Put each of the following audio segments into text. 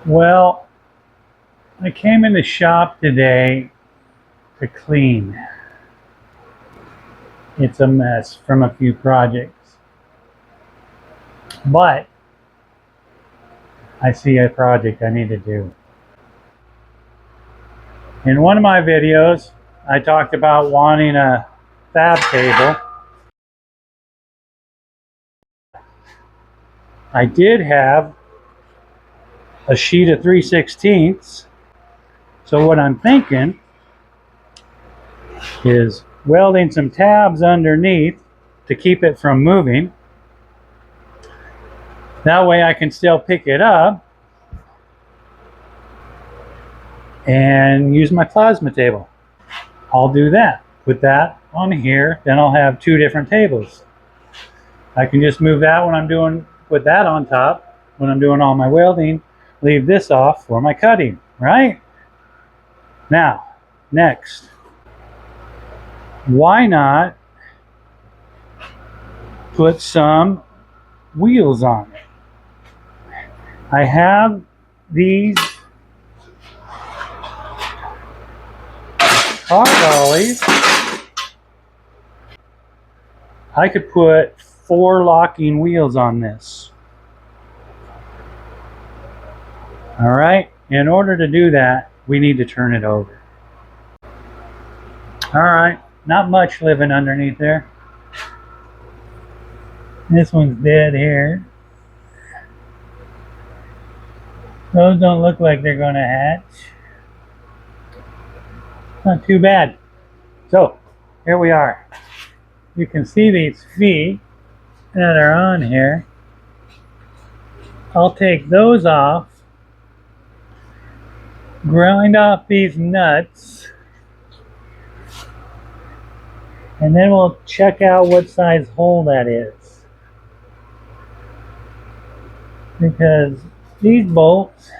Well, I came in the shop today to clean. It's a mess from a few projects. But I see a project I need to do. In one of my videos, I talked about wanting a fab table. I did have a sheet of 3/16. So what I'm thinking is welding some tabs underneath to keep it from moving. That way I can still pick it up and use my plasma table. I'll do that. Put that on here, then I'll have two different tables. I can just move that when I'm doing, put that on top when I'm doing all my welding, leave this off for my cutting, right? Now, next, why not put some wheels on it? I have these car dollies. I could put 4 locking wheels on this. All right, in order to do that, we need to turn it over. All right, not much living underneath there. This one's dead here. Those don't look like they're gonna hatch. Not too bad. So, here we are. You can see these feet that are on here. I'll take those off, grind off these nuts, and then we'll check out what size hole that is. Because these bolts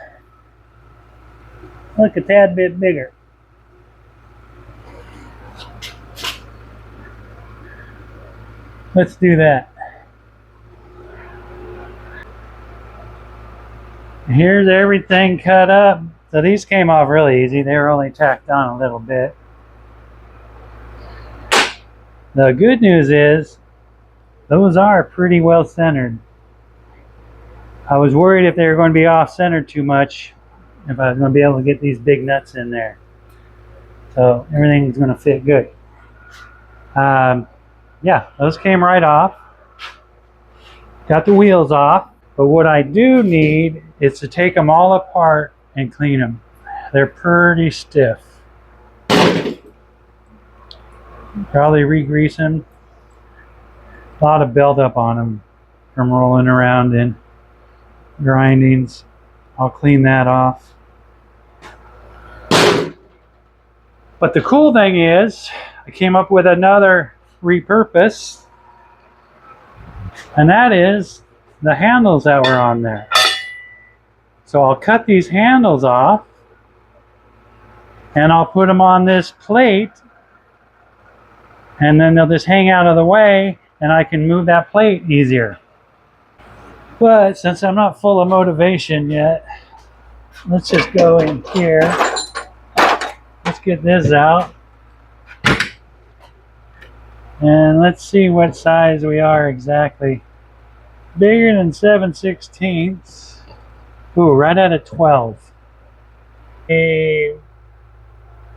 look a tad bit bigger. Let's do that. Here's everything cut up. So these came off really easy. They were only tacked on a little bit. The good news is those are pretty well centered. I was worried if they were going to be off centered too much, if I was going to be able to get these big nuts in there. So everything's going to fit good. Yeah, those came right off. Got the wheels off. But what I do need is to take them all apart and clean them. They're pretty stiff. Probably re-grease them. A lot of buildup on them from rolling around in grindings. I'll clean that off. But the cool thing is, I came up with another repurpose, and that is the handles that were on there. So I'll cut these handles off, and I'll put them on this plate, and then they'll just hang out of the way, and I can move that plate easier. But since I'm not full of motivation yet, let's just go in here. Let's get this out. And let's see what size we are exactly. Bigger than 7/16. Ooh, right at a 12.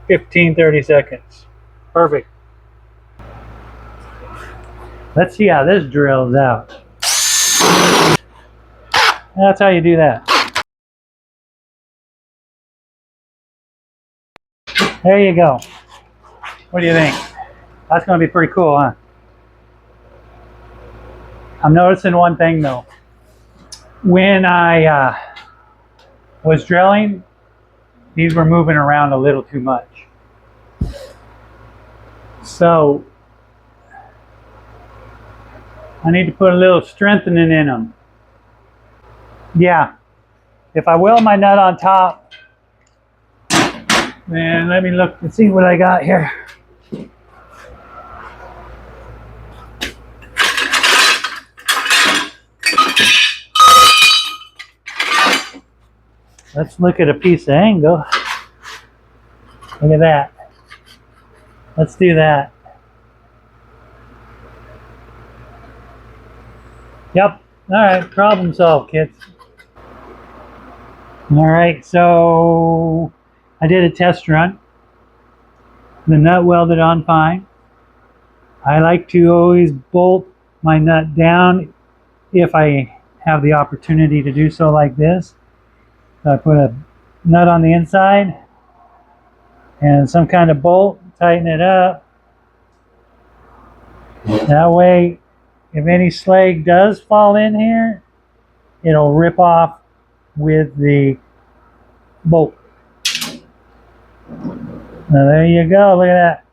15-30 seconds. Perfect. Let's see how this drills out. That's how you do that. There you go. What do you think? That's going to be pretty cool, huh? I'm noticing one thing though. When I was drilling, these were moving around a little too much. So I need to put a little strengthening in them. Yeah, if I weld my nut on top, then let me look and see what I got here. Let's look at a piece of angle. Look at that. Let's do that. Yep. All right. Problem solved, kids. All right. So I did a test run. The nut welded on fine. I like to always bolt my nut down if I have the opportunity to do so like this. So I put a nut on the inside and some kind of bolt, tighten it up. That way, if any slag does fall in here, it'll rip off with the bolt. Now there you go, look at that.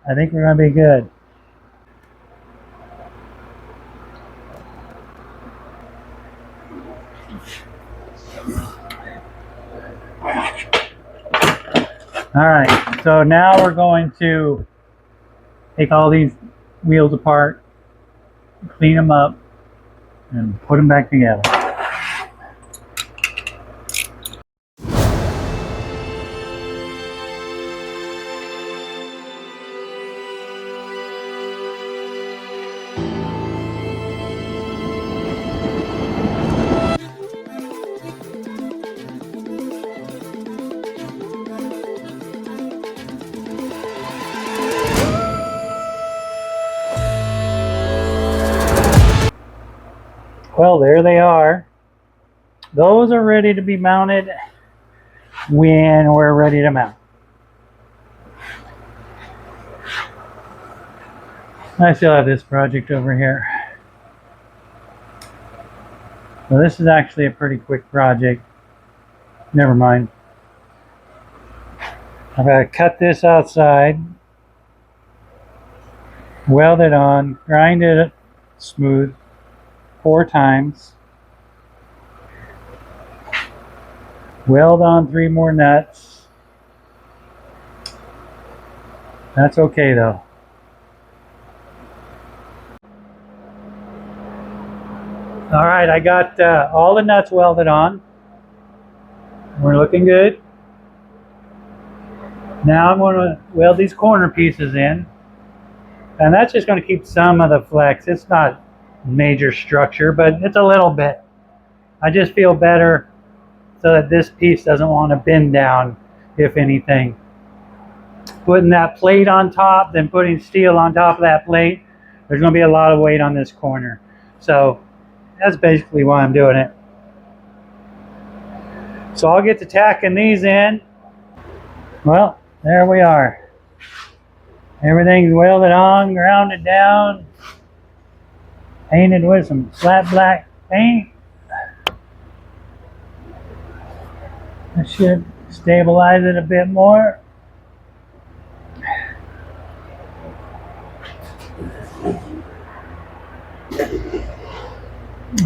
I think we're gonna be good. All right, so now we're going to take all these wheels apart, clean them up, and put them back together. Well, there they are. Those are ready to be mounted when we're ready to mount. I still have this project over here. So this is actually a pretty quick project. Never mind. I've got to cut this outside, weld it on, grind it smooth 4 times, weld on 3 more nuts. That's okay though. All right, I got all the nuts welded on. We're looking good. Now I'm going to weld these corner pieces in, and that's just going to keep some of the flex. It's not major structure, but it's a little bit. I just feel better so that this piece doesn't want to bend down, if anything. Putting that plate on top, then putting steel on top of that plate, there's going to be a lot of weight on this corner. So that's basically why I'm doing it. So I'll get to tacking these in. Well, there we are. Everything's welded on, grounded down, painted with some flat black paint. That should stabilize it a bit more.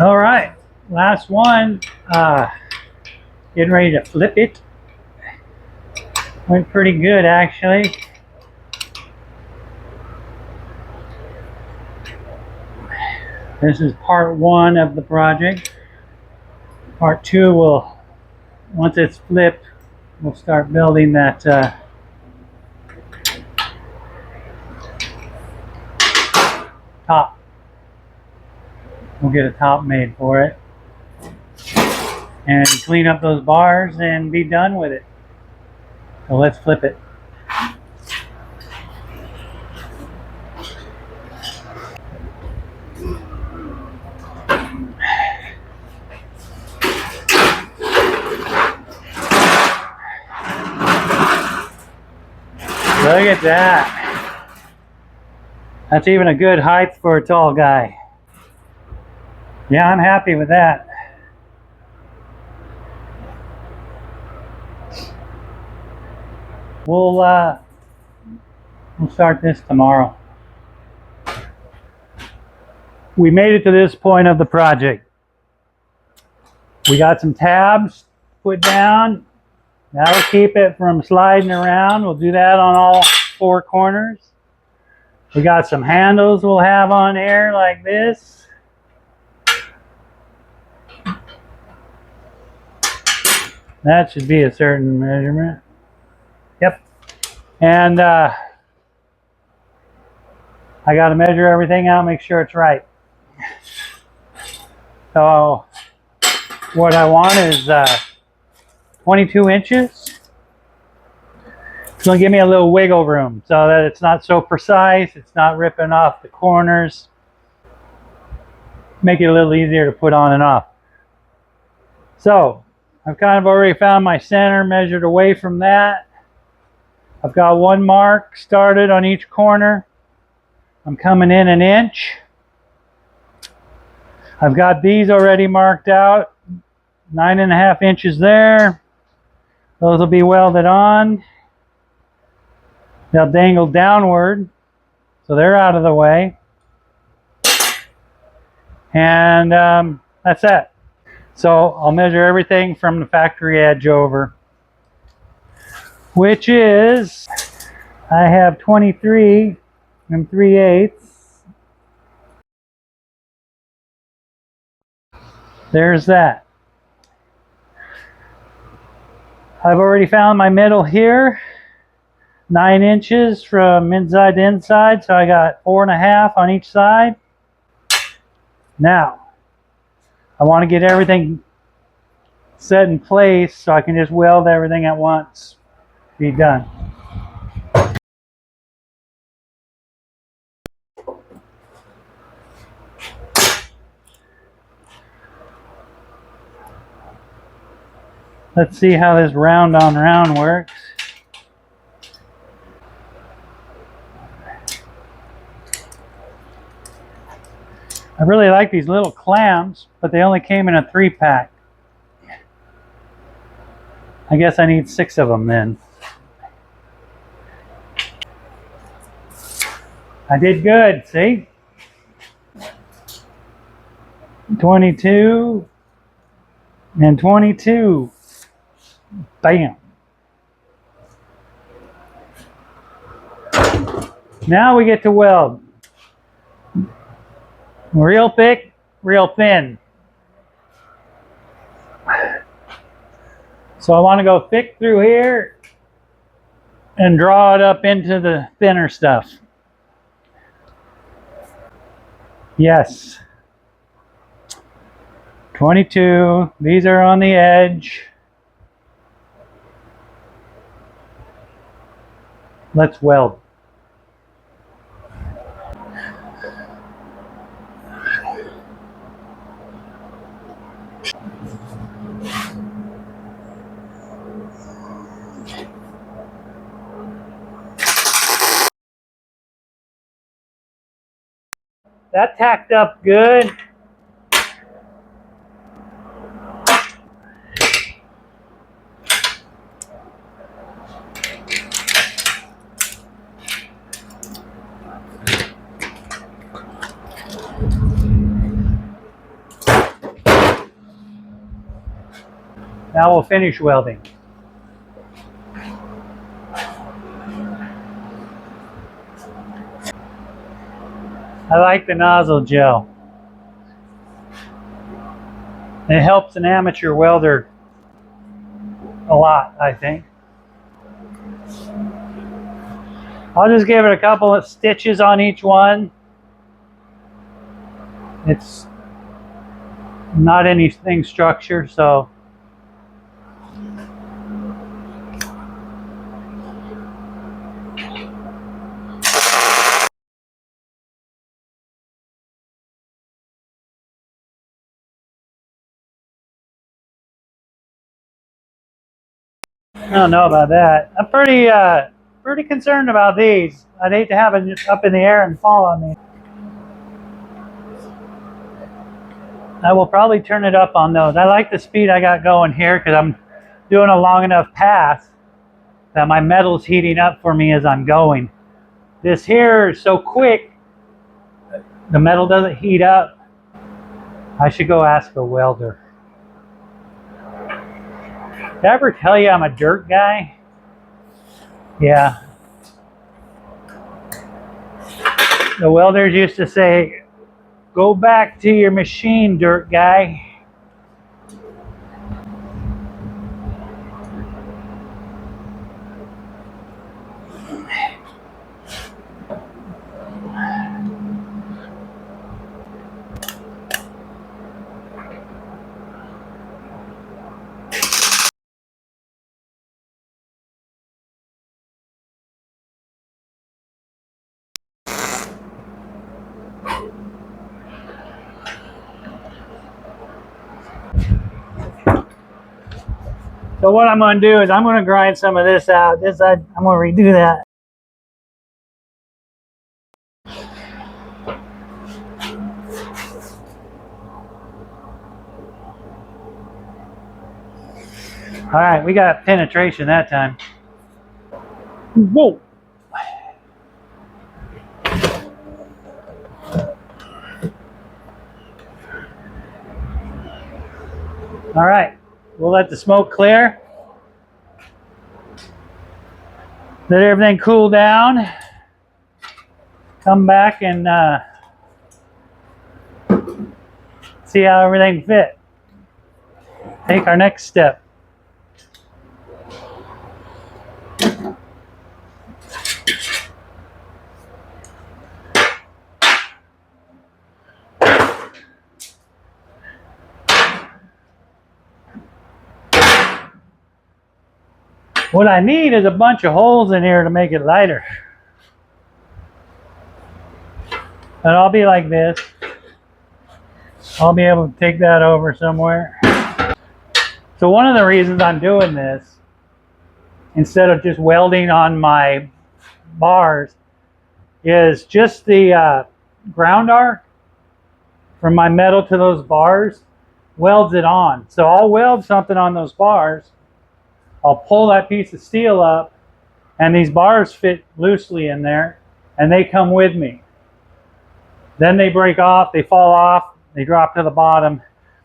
All right, last one. Getting ready to flip it. Went pretty good actually. This is part 1 of the project. Part 2 will, once it's flipped, we'll start building that top. We'll get a top made for it and clean up those bars and be done with it. So let's flip it. Look at that. That's even a good height for a tall guy. Yeah, I'm happy with that. We'll start this tomorrow. We made it to this point of the project. We got some tabs put down. That'll keep it from sliding around. We'll do that on all 4 corners. We got some handles we'll have on here like this. That should be a certain measurement. Yep. And I got to measure everything out, make sure it's right. So what I want is 22 inches. It's going to give me a little wiggle room so that it's not so precise. It's not ripping off the corners. Make it a little easier to put on and off. So I've kind of already found my center, measured away from that. I've got one mark started on each corner. I'm coming in an inch. I've got these already marked out, 9.5 inches there. Those will be welded on. They'll dangle downward, so they're out of the way. And that's it. So I'll measure everything from the factory edge over, which is, I have 23 3/8. There's that. I've already found my middle here, 9 inches from inside to inside, so I got 4.5 on each side. Now, I want to get everything set in place so I can just weld everything at once. Be done. Let's see how this round on round works. I really like these little clamps, but they only came in a 3-pack. I guess I need 6 of them then. I did good, see? 22 and 22. Bam. Now we get to weld. Real thick, real thin. So I want to go thick through here and draw it up into the thinner stuff. Yes. 22. These are on the edge. Let's weld. That tacked up good. Now we'll finish welding. I like the nozzle gel. It helps an amateur welder a lot, I think. I'll just give it a couple of stitches on each one. It's not anything structure, so I don't know about that. I'm pretty concerned about these. I'd hate to have it up in the air and fall on me. I will probably turn it up on those. I like the speed I got going here because I'm doing a long enough pass that my metal's heating up for me as I'm going. This here is so quick, the metal doesn't heat up. I should go ask a welder. Did I ever tell you I'm a dirt guy? Yeah. The welders used to say, go back to your machine, dirt guy. So what I'm going to do is I'm going to grind some of this out. I'm going to redo that. All right, we got penetration that time. Whoa. All right, we'll let the smoke clear. Let everything cool down. Come back and see how everything fit. Take our next step. What I need is a bunch of holes in here to make it lighter. And I'll be like this. I'll be able to take that over somewhere. So one of the reasons I'm doing this, instead of just welding on my bars, is just the ground arc from my metal to those bars welds it on. So I'll weld something on those bars. I'll pull that piece of steel up, and these bars fit loosely in there, and they come with me. Then they break off, they fall off, they drop to the bottom.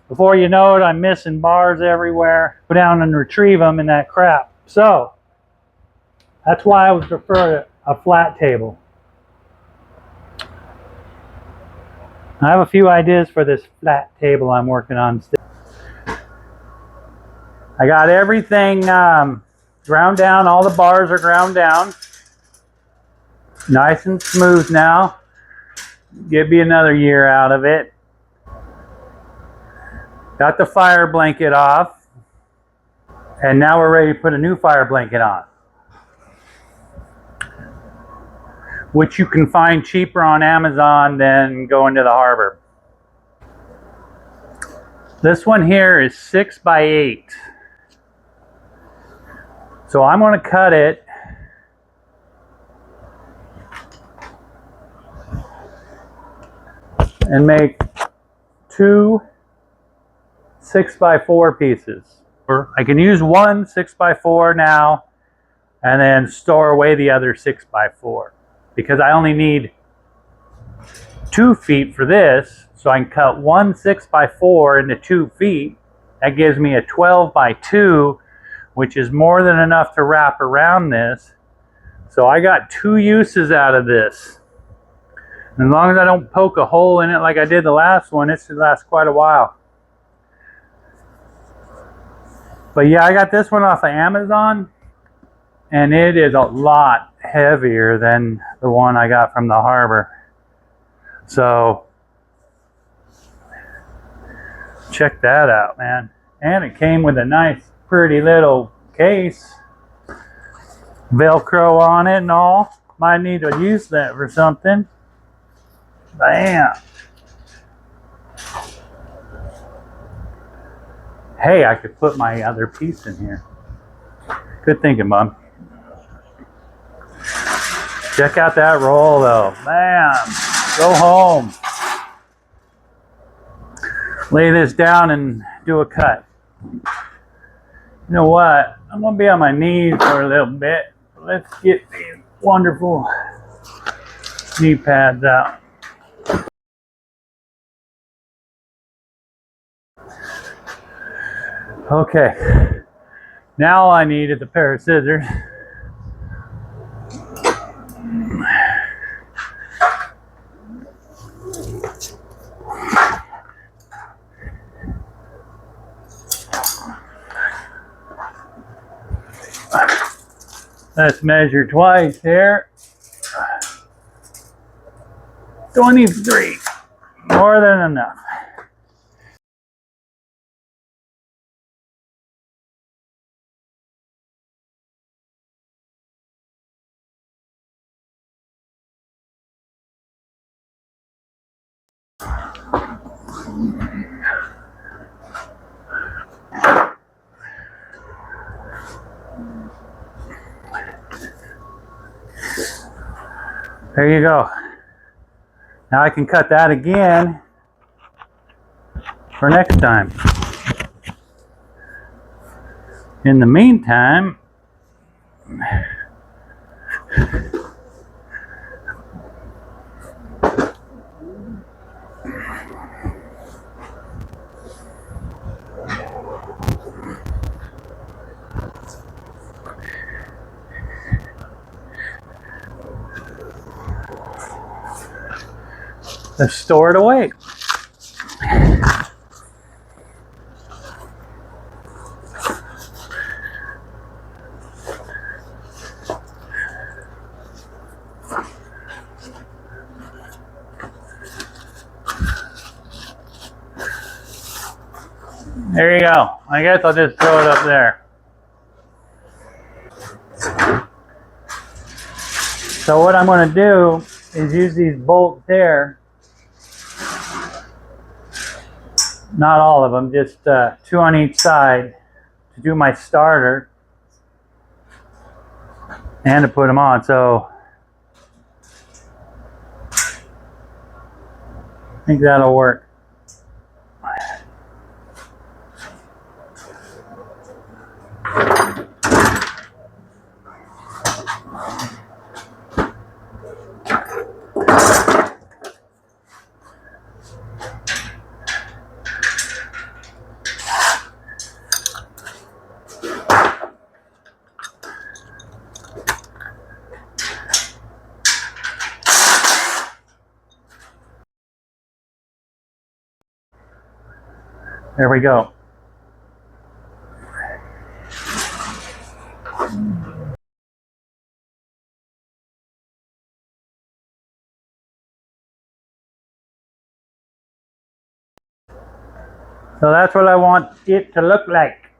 Before you know it, I'm missing bars everywhere. Go down and retrieve them and that crap. So that's why I would prefer a flat table. I have a few ideas for this flat table I'm working on still. I got everything ground down. All the bars are ground down. Nice and smooth now. Give me another year out of it. Got the fire blanket off. And now we're ready to put a new fire blanket on, which you can find cheaper on Amazon than going to the harbor. This one here is 6 by 8. So I'm going to cut it and make 2 6 by 4 pieces. Or I can use one 6 by 4 now and then store away the other 6 by 4 because I only need 2 feet for this. So I can cut one 6 by 4 into 2 feet. That gives me a 12 by 2, which is more than enough to wrap around this. So I got 2 uses out of this. And as long as I don't poke a hole in it like I did the last one, it should last quite a while. But yeah, I got this one off of Amazon, and it is a lot heavier than the one I got from the harbor. So check that out, man. And it came with a nice, pretty little case. Velcro on it and all. Might need to use that for something. Bam. Hey, I could put my other piece in here. Good thinking, Mom. Check out that roll, though. Bam. Go home. Lay this down and do a cut. You know what? I'm going to be on my knees for a little bit. Let's get these wonderful knee pads out. Okay. Now all I need is a pair of scissors. Let's measure twice here. 23. More than enough. There you go. Now I can cut that again for next time. In the meantime, let's store it away. There you go. I guess I'll just throw it up there. So what I'm going to do is use these bolts here. Not all of them, just 2 on each side to do my starter and to put them on. So I think that'll work. There we go. So that's what I want it to look like.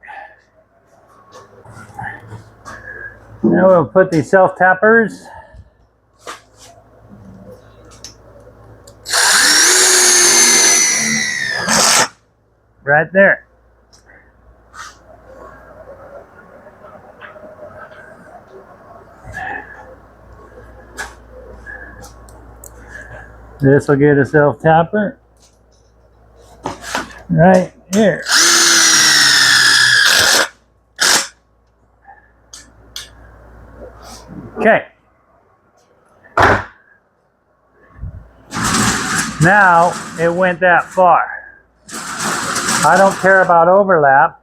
Now we'll put these self-tappers. Right there. This will get a self-tapper right here. Okay. Now it went that far. I don't care about overlap.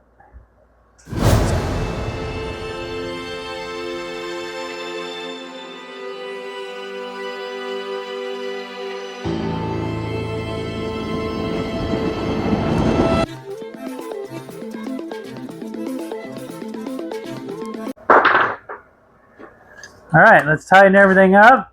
All right, let's tighten everything up.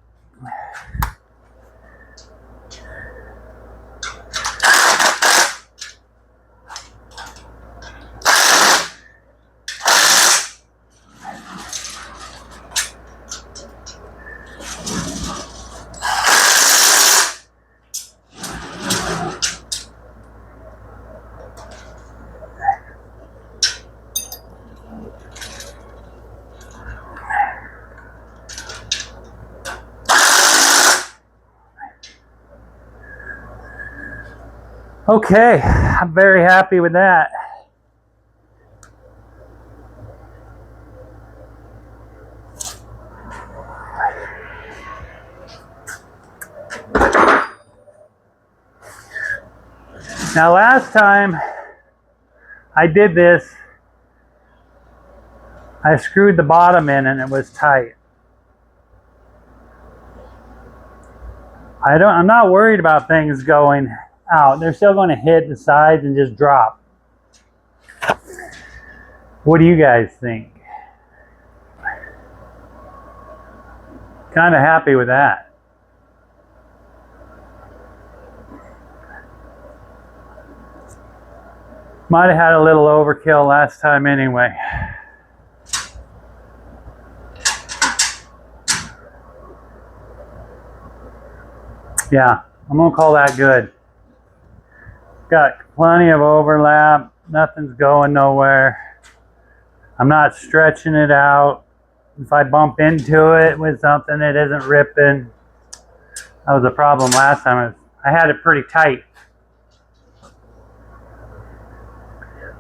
Okay, I'm very happy with that. Now last time I did this, I screwed the bottom in and it was tight. I'm not worried about things going out. They're still going to hit the sides and just drop. What do you guys think? Kind of happy with that. Might have had a little overkill last time anyway. Yeah, I'm gonna call that good. Got plenty of overlap, nothing's going nowhere. I'm not stretching it out. If I bump into it with something, it isn't ripping. That was a problem last time. I had it pretty tight.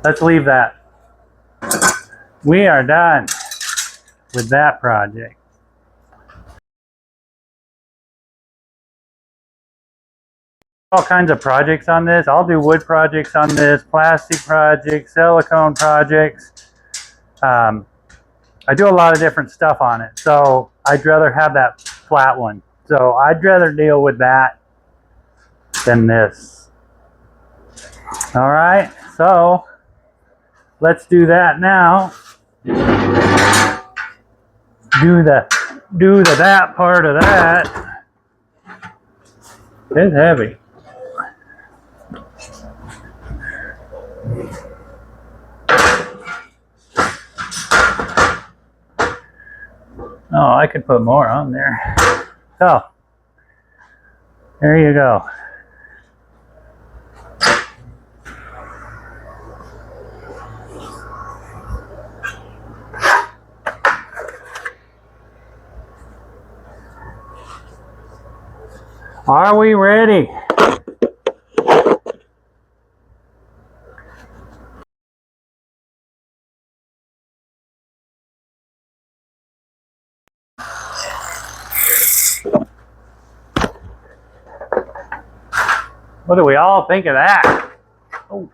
Let's leave that. We are done with that project. All kinds of projects on this. I'll do wood projects on this, plastic projects, silicone projects. I do a lot of different stuff on it, so I'd rather have that flat one. So I'd rather deal with that than this. All right, so let's do that now. Do the that part of that. It's heavy. Oh, I could put more on there. So, there you go. Are we ready? What do we all think of that? Oh.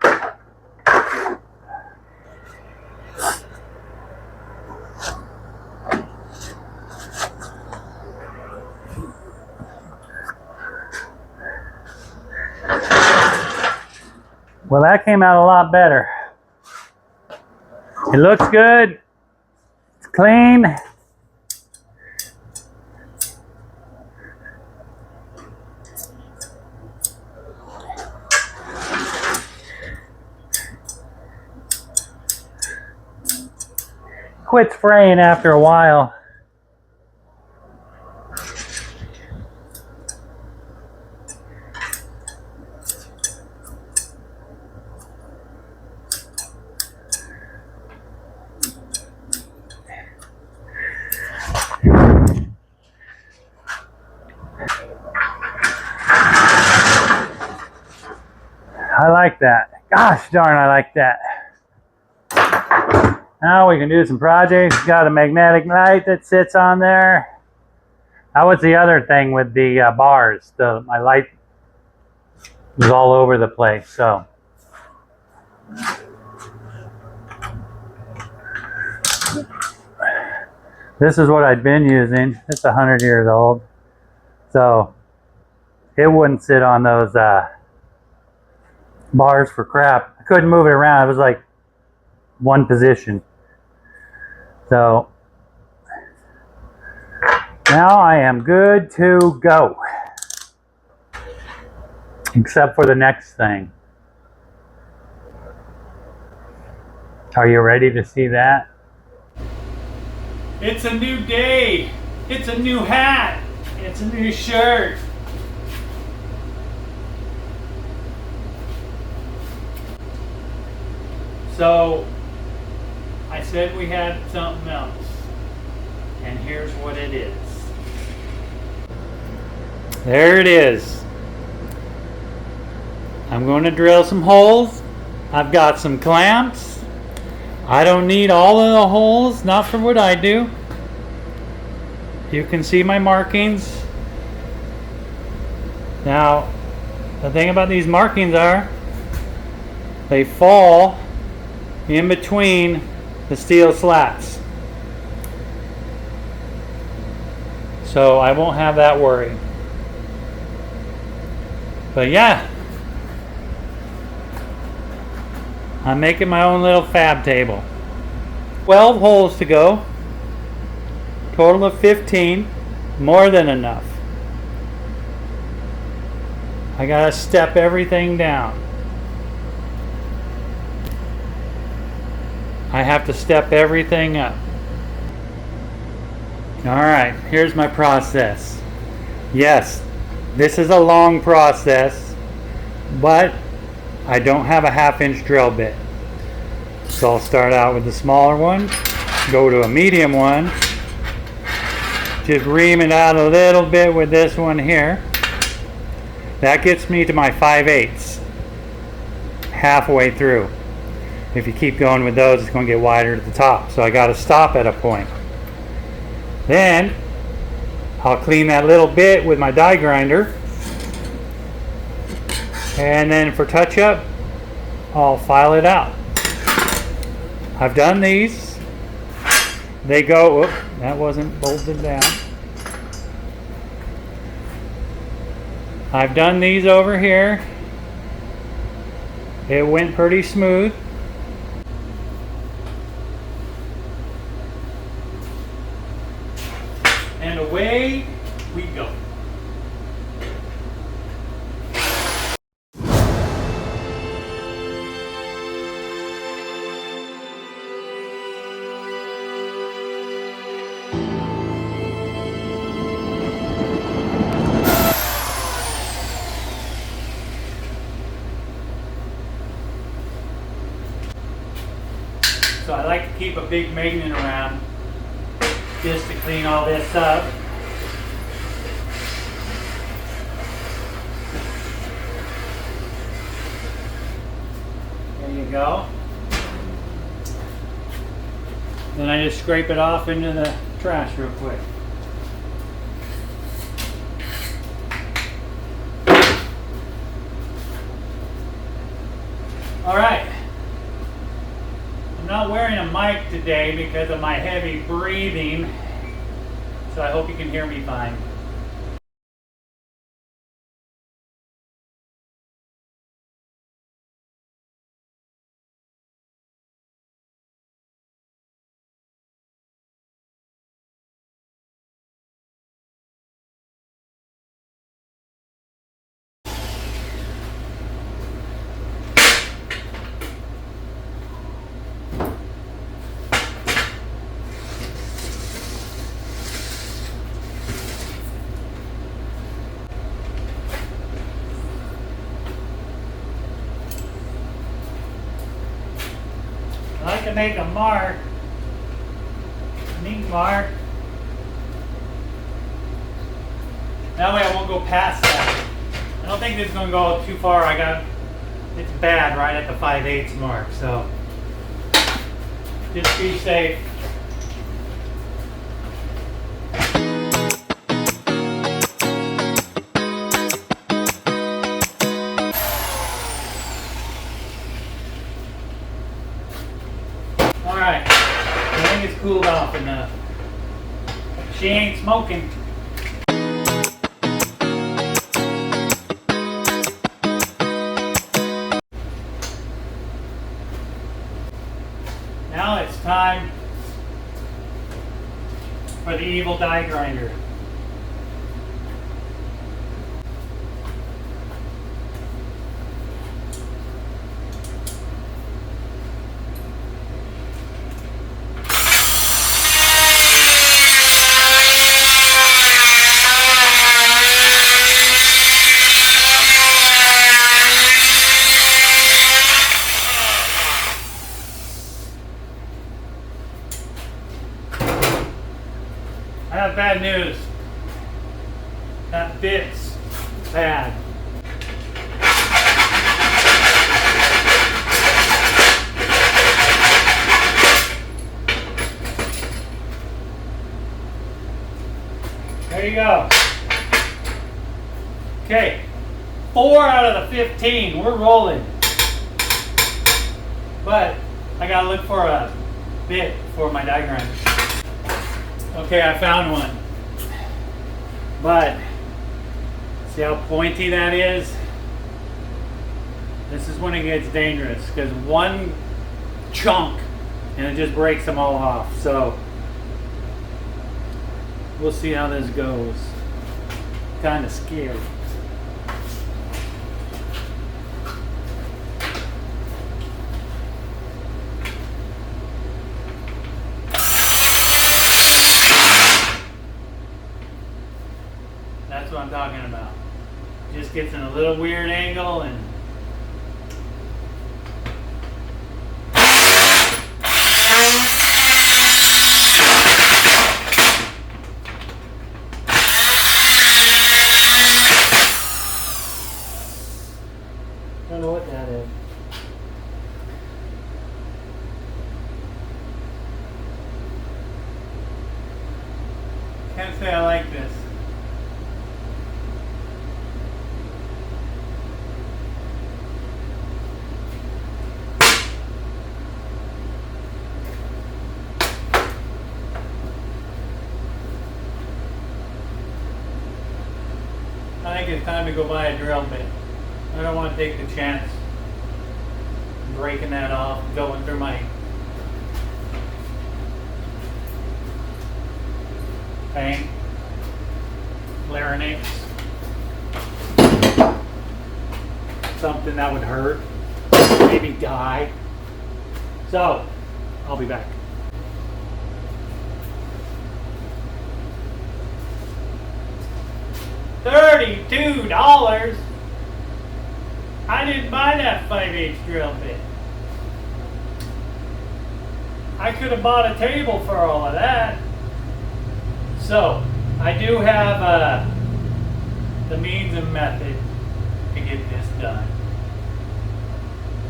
Well, that came out a lot better. It looks good. It's clean. Quits fraying after a while. I like that. Gosh darn, I like that. Now we can do some projects. Got a magnetic light that sits on there. That was the other thing with the bars. My light was all over the place. So this is what I'd been using. It's 100 years old. So it wouldn't sit on those bars for crap. I couldn't move it around. It was like one position. So now I am good to go. Except for the next thing. Are you ready to see that? It's a new day. It's a new hat. It's a new shirt. So I said we had something else, and here's what it is. There it is. I'm going to drill some holes. I've got some clamps. I don't need all of the holes, not for what I do. You can see my markings. Now, the thing about these markings are, they fall in between the steel slats. So I won't have that worry. But yeah, I'm making my own little fab table. 12 holes to go. Total of 15. More than enough. I gotta step everything down. I have to step everything up. Alright, here's my process. Yes, this is a long process, but I don't have a 1/2-inch drill bit. So I'll start out with the smaller one, go to a medium one, just ream it out a little bit with this one here. That gets me to my 5/8 halfway through. If you keep going with those, it's going to get wider at the top. So I got to stop at a point. Then I'll clean that little bit with my die grinder. And then for touch up, I'll file it out. I've done these. They go, whoop, that wasn't bolted down. I've done these over here. It went pretty smooth. And away we go. So I like to keep a big magnet around just to clean all this up. There you go. Then I just scrape it off into the trash real quick. All right. I'm not wearing a mic today because of my heavy breathing, so I hope you can hear me fine. I like to make a mark, neat mark. That way I won't go past that. I don't think this is going to go too far. It's bad right at the 5/8 mark, so just be safe. Alright, I think it's cooled off enough. She ain't smoking. Now it's time for the evil die grinder. I have bad news. That bit's bad. There you go. Okay, 4 out of the 15. We're rolling. But I gotta look for a bit for my die grinder. Okay, I found one. But see how pointy that is? This is when it gets dangerous, because one chunk and it just breaks them all off. So we'll see how this goes. Kind of scary. That's what I'm talking about. Just gets in a little weird angle and can't say I like this. I think it's time to go buy a drill bit. I don't want to take the chance of breaking that off, going through my paint, larynx, something that would hurt, maybe die. So, I'll be back. $32? I didn't buy that 5/8 drill bit. I could have bought a table for all of that. So, I do have the means and method to get this done.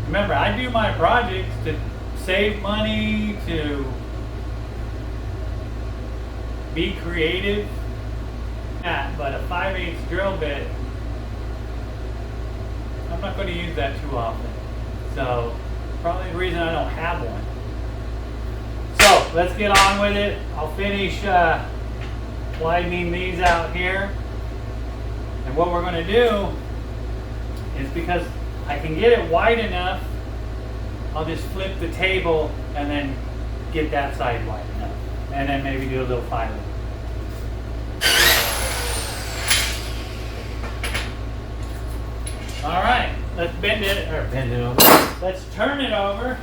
Remember, I do my projects to save money, to be creative. But a 5/8 drill bit, I'm not going to use that too often. So, probably the reason I don't have one. So, let's get on with it. I'll finish widening these out here. And what we're going to do is, because I can get it wide enough, I'll just flip the table and then get that side wide enough. And then maybe do a little filing. All right, let's bend it over. Let's turn it over.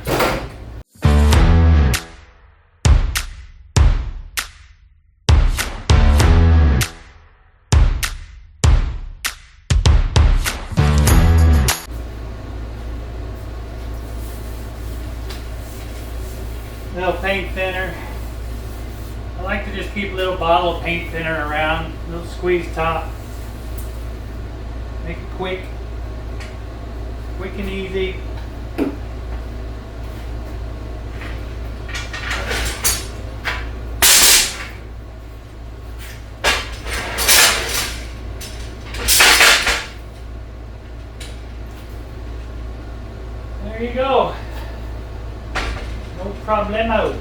Little paint thinner. I like to just keep a little bottle of paint thinner around, a little squeeze top. Make it quick and easy. There you go. No problemo.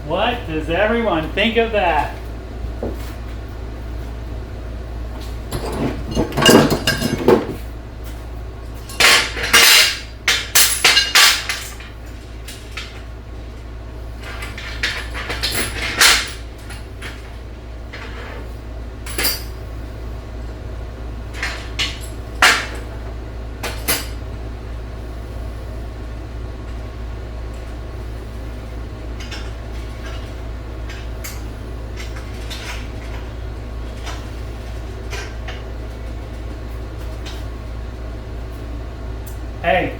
What does everyone think of that? Hey,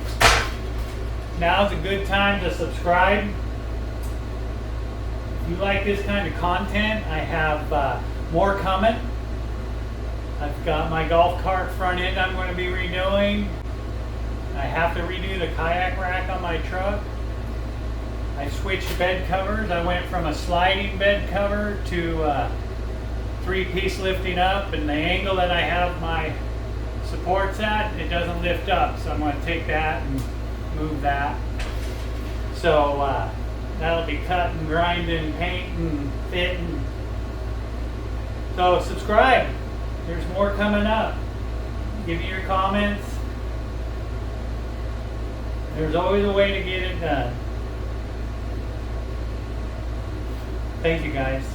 now's a good time to subscribe. If you like this kind of content, I have more coming. I've got my golf cart front end I'm going to be redoing. I have to redo the kayak rack on my truck. I switched bed covers. I went from a sliding bed cover to 3-piece lifting up, and the angle that I have my supports at, it doesn't lift up, so I'm going to take that and move that. So that'll be cutting, grinding, painting, fitting. So subscribe. There's more coming up. Give me your comments. There's always a way to get it done. Thank you, guys.